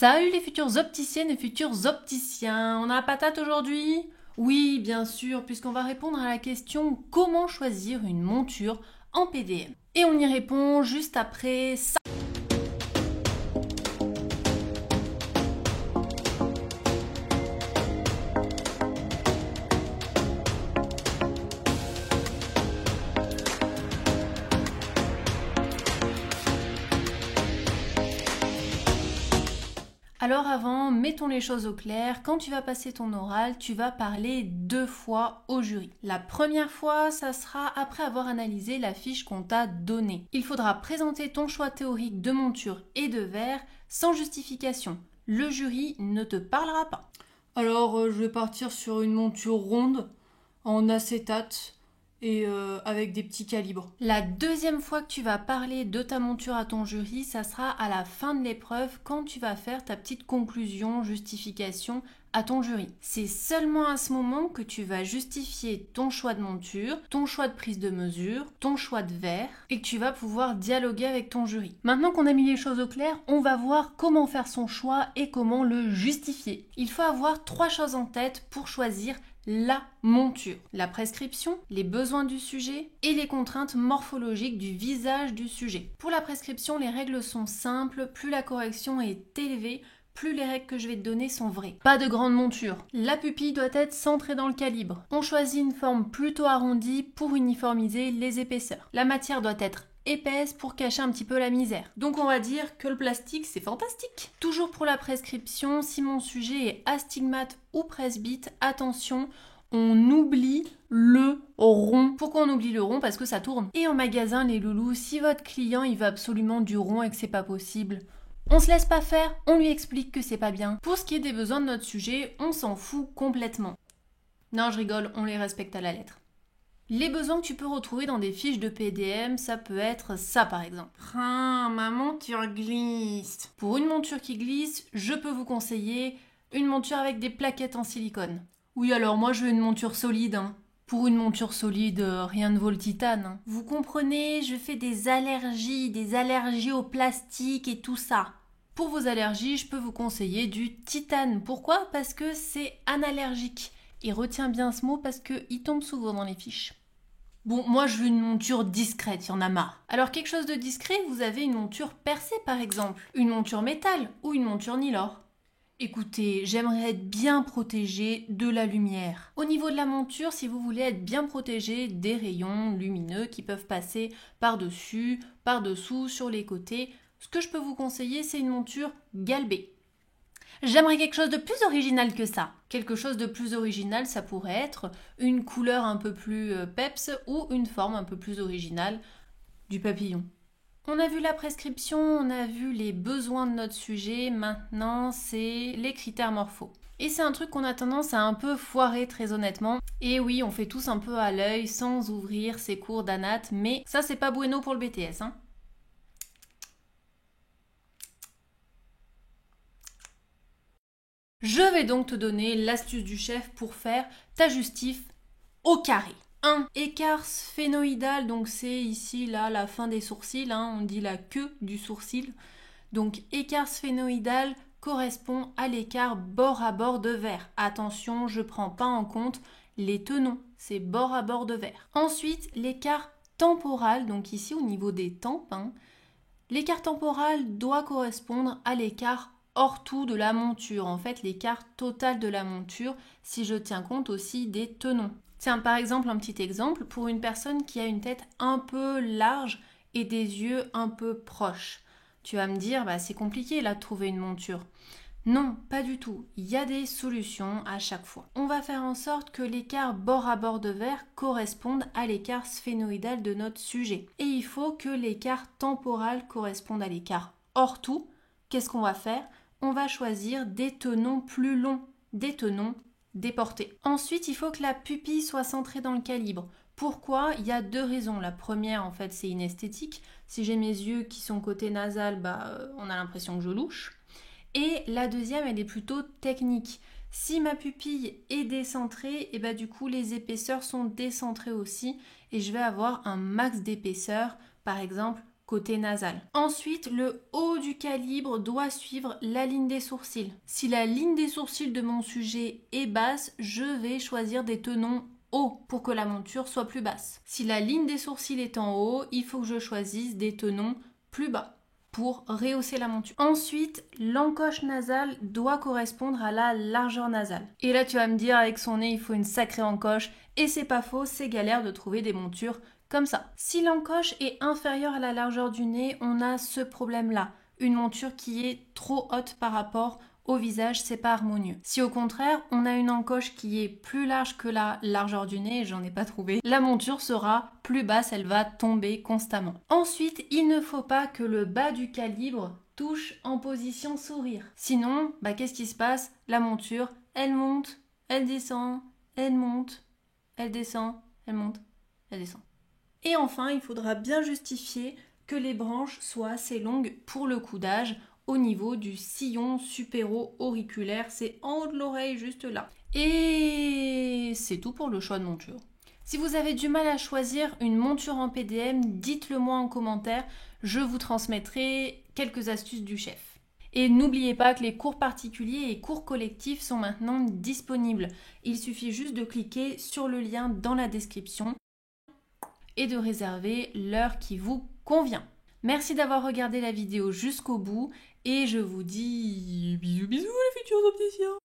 Salut les futures opticiennes et futurs opticiens, on a la patate aujourd'hui? Oui, bien sûr, puisqu'on va répondre à la question comment choisir une monture en PDM. Et on y répond juste après ça. Alors avant, mettons les choses au clair, quand tu vas passer ton oral, tu vas parler 2 fois au jury. La première fois, ça sera après avoir analysé la fiche qu'on t'a donnée. Il faudra présenter ton choix théorique de monture et de verre sans justification. Le jury ne te parlera pas. Alors, je vais partir sur une monture ronde, en acétate, et avec des petits calibres. La deuxième fois que tu vas parler de ta monture à ton jury, ça sera à la fin de l'épreuve quand tu vas faire ta petite conclusion, justification à ton jury. C'est seulement à ce moment que tu vas justifier ton choix de monture, ton choix de prise de mesure, ton choix de verre et que tu vas pouvoir dialoguer avec ton jury. Maintenant qu'on a mis les choses au clair, on va voir comment faire son choix et comment le justifier. Il faut avoir 3 choses en tête pour choisir la monture, la prescription, les besoins du sujet et les contraintes morphologiques du visage du sujet. Pour la prescription, les règles sont simples, plus la correction est élevée, plus les règles que je vais te donner sont vraies. Pas de grande monture. La pupille doit être centrée dans le calibre. On choisit une forme plutôt arrondie pour uniformiser les épaisseurs. La matière doit être épaisse pour cacher un petit peu la misère. Donc on va dire que le plastique c'est fantastique. Toujours pour la prescription, si mon sujet est astigmate ou presbyte, attention, on oublie le rond. Pourquoi on oublie le rond? Parce que ça tourne. Et en magasin les loulous, si votre client il veut absolument du rond et que c'est pas possible, on se laisse pas faire, on lui explique que c'est pas bien. Pour ce qui est des besoins de notre sujet, on s'en fout complètement. Non, je rigole, on les respecte à la lettre. Les besoins que tu peux retrouver dans des fiches de PDM, ça peut être ça par exemple. Ma monture glisse. Pour une monture qui glisse, je peux vous conseiller une monture avec des plaquettes en silicone. Oui, alors moi je veux une monture solide. Pour une monture solide, rien ne vaut le titane. Vous comprenez, je fais des allergies au plastique et tout ça. Pour vos allergies, je peux vous conseiller du titane. Pourquoi? Parce que c'est analergique. Et retiens bien ce mot parce qu'il tombe souvent dans les fiches. Bon, moi je veux une monture discrète, il y en a marre. Alors quelque chose de discret, vous avez une monture percée par exemple, une monture métal ou une monture nylor. Écoutez, j'aimerais être bien protégée de la lumière. Au niveau de la monture, si vous voulez être bien protégé des rayons lumineux qui peuvent passer par-dessus, par-dessous, sur les côtés, ce que je peux vous conseiller, c'est une monture galbée. J'aimerais quelque chose de plus original que ça. Quelque chose de plus original, ça pourrait être une couleur un peu plus peps ou une forme un peu plus originale du papillon. On a vu la prescription, on a vu les besoins de notre sujet, maintenant c'est les critères morphos. Et c'est un truc qu'on a tendance à un peu foirer très honnêtement. Et oui, on fait tous un peu à l'œil sans ouvrir ses cours d'anat, mais ça c'est pas bueno pour le BTS. Je vais donc te donner l'astuce du chef pour faire ta justif au carré. 1. Écart sphénoïdal, donc c'est ici là la fin des sourcils, on dit la queue du sourcil. Donc écart sphénoïdal correspond à l'écart bord à bord de verre. Attention, je ne prends pas en compte les tenons, c'est bord à bord de verre. Ensuite, l'écart temporal, donc ici au niveau des tempes, l'écart temporal doit correspondre à l'écart hors tout de la monture, en fait l'écart total de la monture si je tiens compte aussi des tenons. Tiens, par exemple, un petit exemple, pour une personne qui a une tête un peu large et des yeux un peu proches. Tu vas me dire, c'est compliqué là de trouver une monture. Non, pas du tout. Il y a des solutions à chaque fois. On va faire en sorte que l'écart bord à bord de verre corresponde à l'écart sphénoïdal de notre sujet. Et il faut que l'écart temporal corresponde à l'écart hors tout. Qu'est-ce qu'on va faire? On va choisir des tenons plus longs, des tenons déportés. Ensuite, il faut que la pupille soit centrée dans le calibre. Pourquoi? Il y a 2 raisons. La première, en fait, c'est une esthétique. Si j'ai mes yeux qui sont côté nasal, on a l'impression que je louche. Et la deuxième, elle est plutôt technique. Si ma pupille est décentrée, et du coup, les épaisseurs sont décentrées aussi. Et je vais avoir un max d'épaisseur, par exemple, côté nasal. Ensuite, le haut du calibre doit suivre la ligne des sourcils. Si la ligne des sourcils de mon sujet est basse, je vais choisir des tenons haut pour que la monture soit plus basse. Si la ligne des sourcils est en haut, il faut que je choisisse des tenons plus bas pour rehausser la monture. Ensuite, l'encoche nasale doit correspondre à la largeur nasale. Et là, tu vas me dire, avec son nez, il faut une sacrée encoche. Et c'est pas faux, c'est galère de trouver des montures comme ça. Si l'encoche est inférieure à la largeur du nez, on a ce problème-là. Une monture qui est trop haute par rapport au visage, c'est pas harmonieux. Si au contraire, on a une encoche qui est plus large que la largeur du nez, j'en ai pas trouvé, la monture sera plus basse, elle va tomber constamment. Ensuite, il ne faut pas que le bas du calibre touche en position sourire. Sinon, qu'est-ce qui se passe? La monture, elle monte, elle descend, elle monte, elle descend, elle monte, elle descend. Et enfin, il faudra bien justifier que les branches soient assez longues pour le coudage au niveau du sillon supéro-auriculaire, c'est en haut de l'oreille juste là. Et c'est tout pour le choix de monture. Si vous avez du mal à choisir une monture en PDM, dites-le moi en commentaire, je vous transmettrai quelques astuces du chef. Et n'oubliez pas que les cours particuliers et cours collectifs sont maintenant disponibles. Il suffit juste de cliquer sur le lien dans la description et de réserver l'heure qui vous convient. Merci d'avoir regardé la vidéo jusqu'au bout et je vous dis bisous bisous les futurs opticiens.